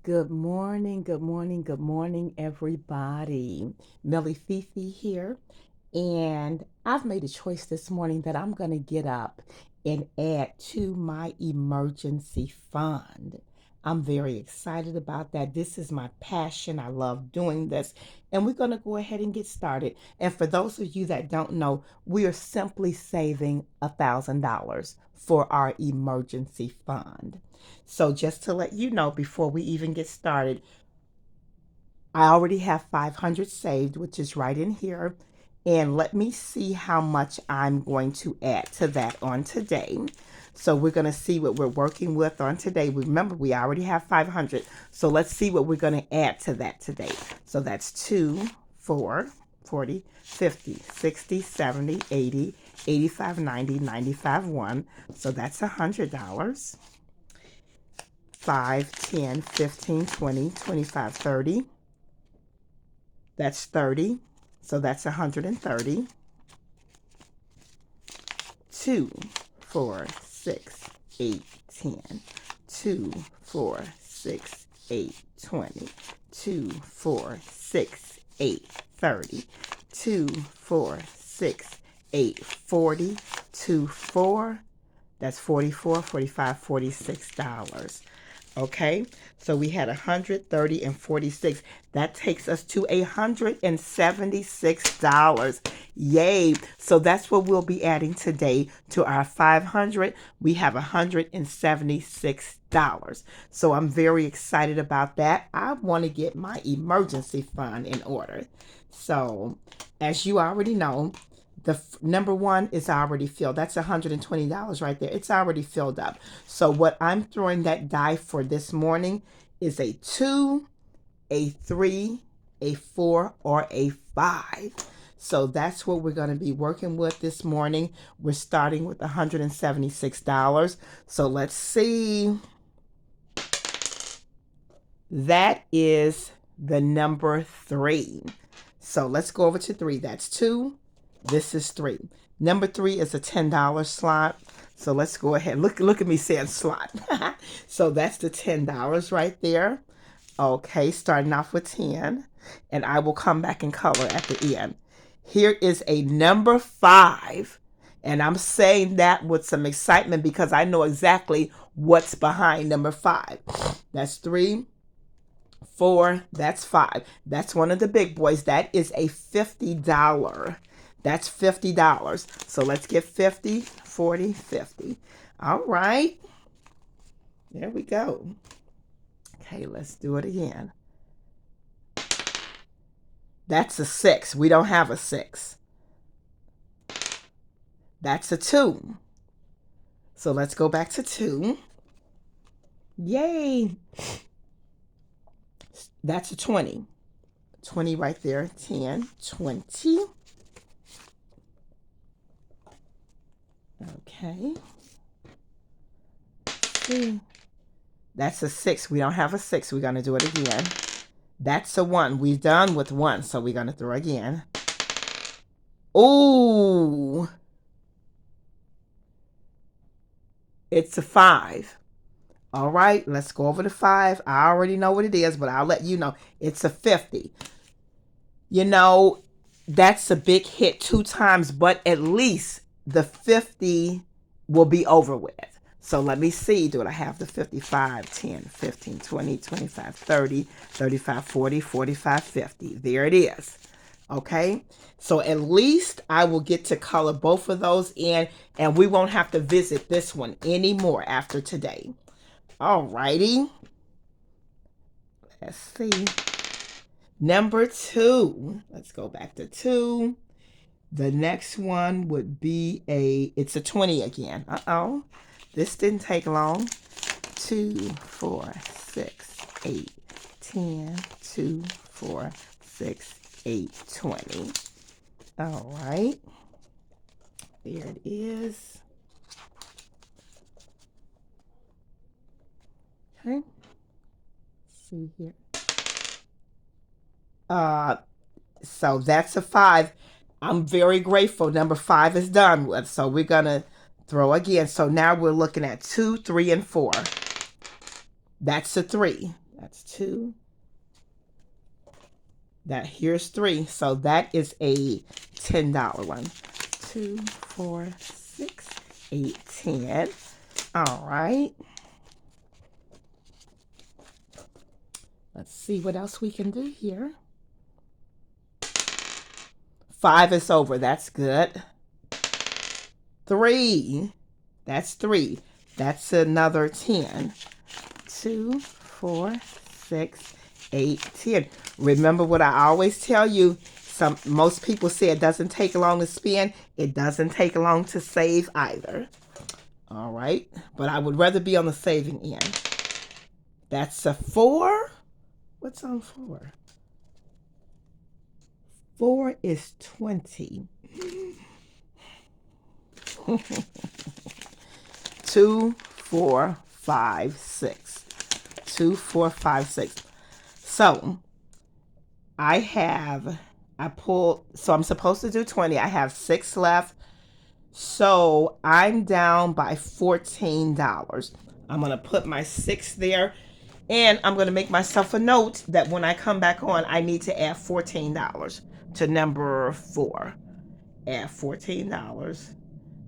Good morning, good morning, good morning, everybody. Milli FiFi here, and I've made a choice this morning that I'm going to get up and add to my emergency fund. I'm very excited about that. This is my passion. I love doing this, and we're going to go ahead and get started. And for those of you that don't know, we are simply saving $1,000 for our emergency fund. So just to let you know, before we even get started, I already have 500 saved, which is right in here. And let me see how much I'm going to add to that on today. So we're going to see what we're working with on today. Remember, we already have 500. So let's see what we're going to add to that today. So that's 2, 4, 40, 50, 60, 70, 80, 85, 90, 95, 1. So that's $100. 5, 10, 15, 20, 25, 30. That's 30. So that's 130. 2, 4, 6, 8, 10. 2, 4, 6, 8, 20. 2, 4, 6, 8, 30. 2, 4, 6, 8, 40. 2, 4. That's 44, 45, $46. Okay, so we had 130 and 46. That takes us to $176. Yay. So that's what we'll be adding today to our 500. We have $176. So I'm very excited about that. I want to get my emergency fund in order. So as you already know, the number one is already filled. That's $120 right there. It's already filled up. So what I'm throwing that die for this morning is a 2, a 3, a 4, or a 5. So that's what we're going to be working with this morning. We're starting with $176. So let's see. That is the number 3. So let's go over to 3. That's 2. This is 3. Number 3 is a $10 slot. So let's go ahead. Look at me saying slot. So that's the $10 right there. Okay, starting off with 10. And I will come back in color at the end. Here is a number 5. And I'm saying that with some excitement because I know exactly what's behind number 5. That's 3. 4, that's 5. That's one of the big boys. That is a $50. That's $50. So let's get 50, 40, 50. All right. There we go. Okay, let's do it again. That's a 6. We don't have a 6. That's a 2. So let's go back to 2. Yay. That's a 20. 20 right there. 10, 20. Okay. See. That's a 6. We don't have a 6. We're going to do it again. That's a 1. We're done with 1, so we're going to throw again. Ooh. It's a 5. All right, let's go over the 5. I already know what it is, but I'll let you know. It's a 50. You know, that's a big hit 2 times, but at least the 50 will be over with. So let me see. Do I have the 55, 10, 15, 20, 25, 30, 35, 40, 45, 50? There it is. Okay. So at least I will get to color both of those in, and we won't have to visit this one anymore after today. All righty. Let's see. Number 2. Let's go back to 2. The next one would be it's a 20 again. Uh-oh. This didn't take long. 2, 4, 6, 8, 10, 2, 4, 6, 8, 20. All right. There it is. Okay. See here. So that's a 5. I'm very grateful. Number 5 is done with. So we're going to throw again. So now we're looking at 2, 3, and 4. That's a 3. That's 2. That here's 3. So that is a $10 one. 2, 4, 6, 8, 10. All right. Let's see what else we can do here. 5 is over. That's good. 3. That's 3. That's another 10. 2, 4, 6, 8, 10. Remember what I always tell you. Most people say it doesn't take long to spend. It doesn't take long to save either. All right. But I would rather be on the saving end. That's a 4. What's on 4? 4 is 20. 2, 4, 5, 6. 2, 4, 5, 6. So so I'm supposed to do 20. I have 6 left. So I'm down by $14. I'm going to put my 6 there. And I'm going to make myself a note that when I come back on, I need to add $14 to number 4. Add $14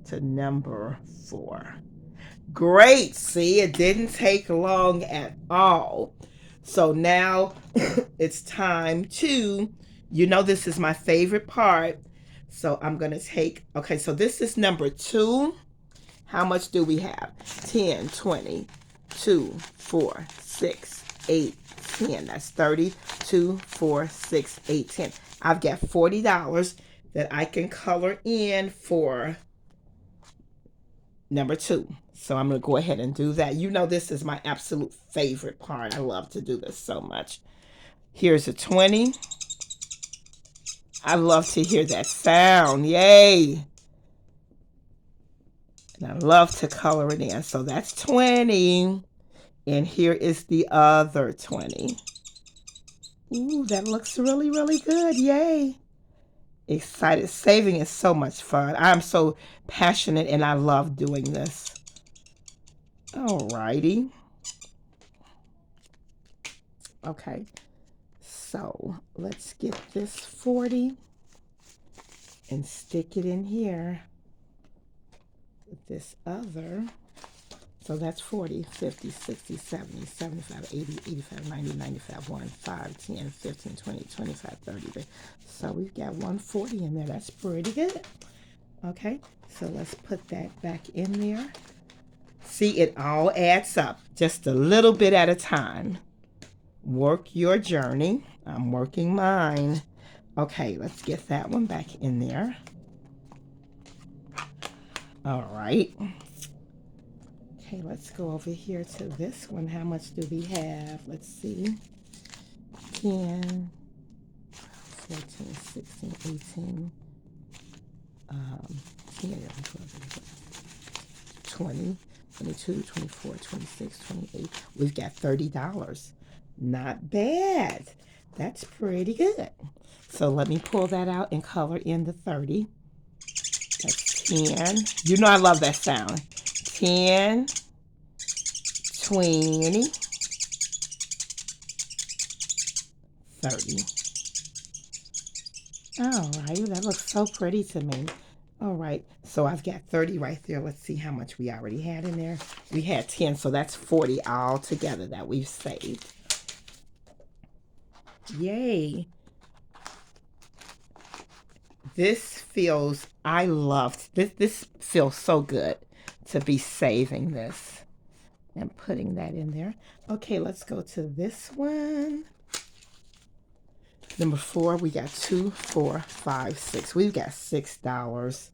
to number 4. Great. See, it didn't take long at all. So now it's time to, this is my favorite part. So I'm going to take, okay, so this is number 2. How much do we have? 10, 20, 2, 4, 6, 8, 10. That's 30, 2, 4, 6, 8, 10. I've got $40 that I can color in for number 2. So I'm going to go ahead and do that. This is my absolute favorite part. I love to do this so much. Here's a 20. I love to hear that sound. Yay. And I love to color it in. So that's 20. And here is the other 20. Ooh, that looks really, really good. Yay. Excited. Saving is so much fun. I'm so passionate and I love doing this. Alrighty. Okay. So let's get this 40 and stick it in here with this other. So that's 40, 50, 60, 70, 75, 80, 85, 90, 95, 1, 5, 10, 15, 20, 25, 30. So we've got 140 in there. That's pretty good. Okay, so let's put that back in there. See, it all adds up just a little bit at a time. Work your journey. I'm working mine. Okay, let's get that one back in there. All right. Okay, let's go over here to this one. How much do we have? Let's see. 10, 14, 16, 18, 10, 20, 22, 24, 26, 28. We've got $30. Not bad. That's pretty good. So let me pull that out and color in the 30. That's 10. I love that sound. 10, 20, 30. All right, that looks so pretty to me. All right, so I've got 30 right there. Let's see how much we already had in there. We had 10, so that's 40 all together that we've saved. Yay. This feels so good to be saving this and putting that in there. Okay, let's go to this one. Number 4, we got 2, 4, 5, 6. We've got $6.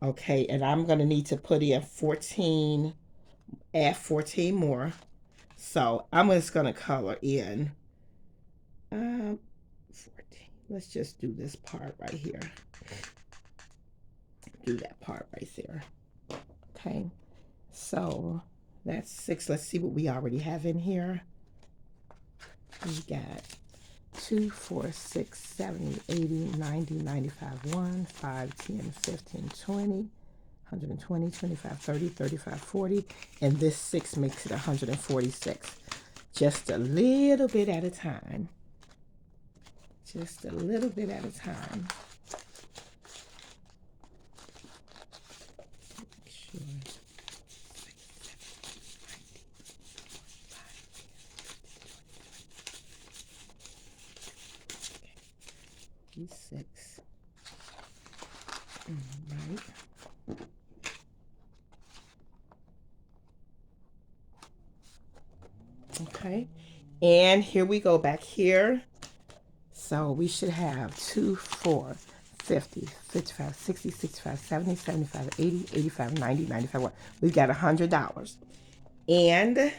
Okay, and I'm going to need to put in 14, add 14 more. So I'm just going to color in 14. Let's just do this part right here. Do that part right there. Okay, so that's 6. Let's see what we already have in here. We got 2, 4, 6, 70, 80, 90, 95, 1, 5, 10, 15, 20, 120, 25, 30, 35, 40. And this 6 makes it 146. just a little bit at a time. Just a little bit at a time. Make sure. Six. Right. Okay. And here we go back here. So we should have 2, 4, 50, 55, 60, 65, 70, 75, 80, 85, 90, 95. What? We've got $100. And I'm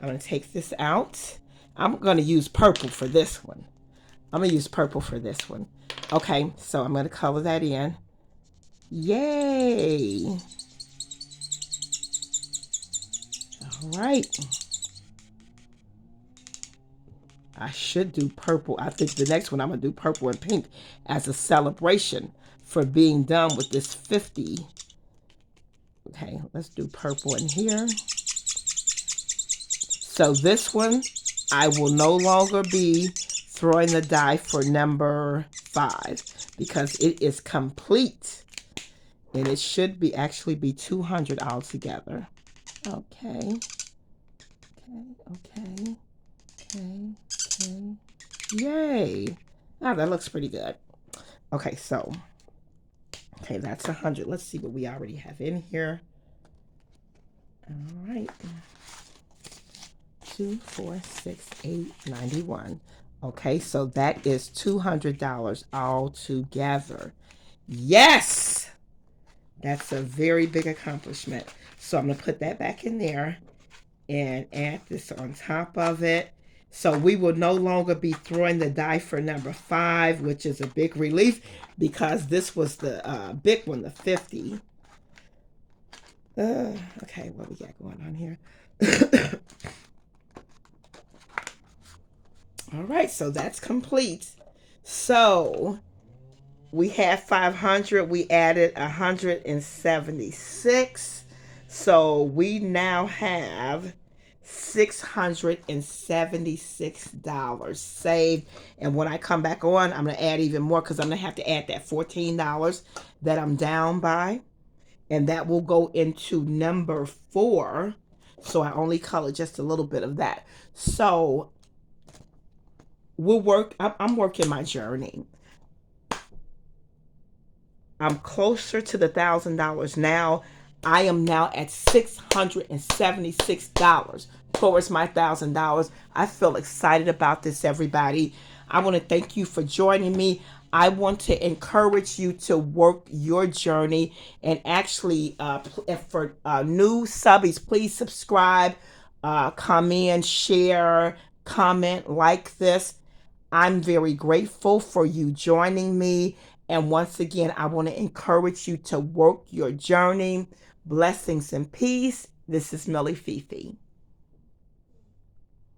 going to take this out. I'm going to use purple for this one. Okay, so I'm going to color that in. Yay! All right. I should do purple. I think the next one I'm going to do purple and pink as a celebration for being done with this 50. Okay, let's do purple in here. So this one, I will no longer be throwing the die for number 5 because it is complete. And it should be actually be 200 altogether. Okay. Okay. Yay. Oh, that looks pretty good. Okay, so. Okay, that's 100. Let's see what we already have in here. All right. 2, 4, 6, 8, 91. Okay, so that is $200 all together. Yes! That's a very big accomplishment. So I'm going to put that back in there and add this on top of it. So we will no longer be throwing the die for number 5, which is a big relief because this was the big one, the 50. Okay, what we got going on here? All right, so that's complete. So we had 500. We added 176. So we now have $676 saved. And when I come back on, I'm going to add even more because I'm going to have to add that $14 that I'm down by. And that will go into number 4. So I only color just a little bit of that. So I'm working my journey. I'm closer to the $1,000 now. I am now at $676 towards my $1,000. I feel excited about this, everybody. I want to thank you for joining me. I want to encourage you to work your journey and actually, for new subbies, please subscribe, come in, share, comment, like this. I'm very grateful for you joining me. And once again, I want to encourage you to work your journey. Blessings and peace. This is Milli FiFi.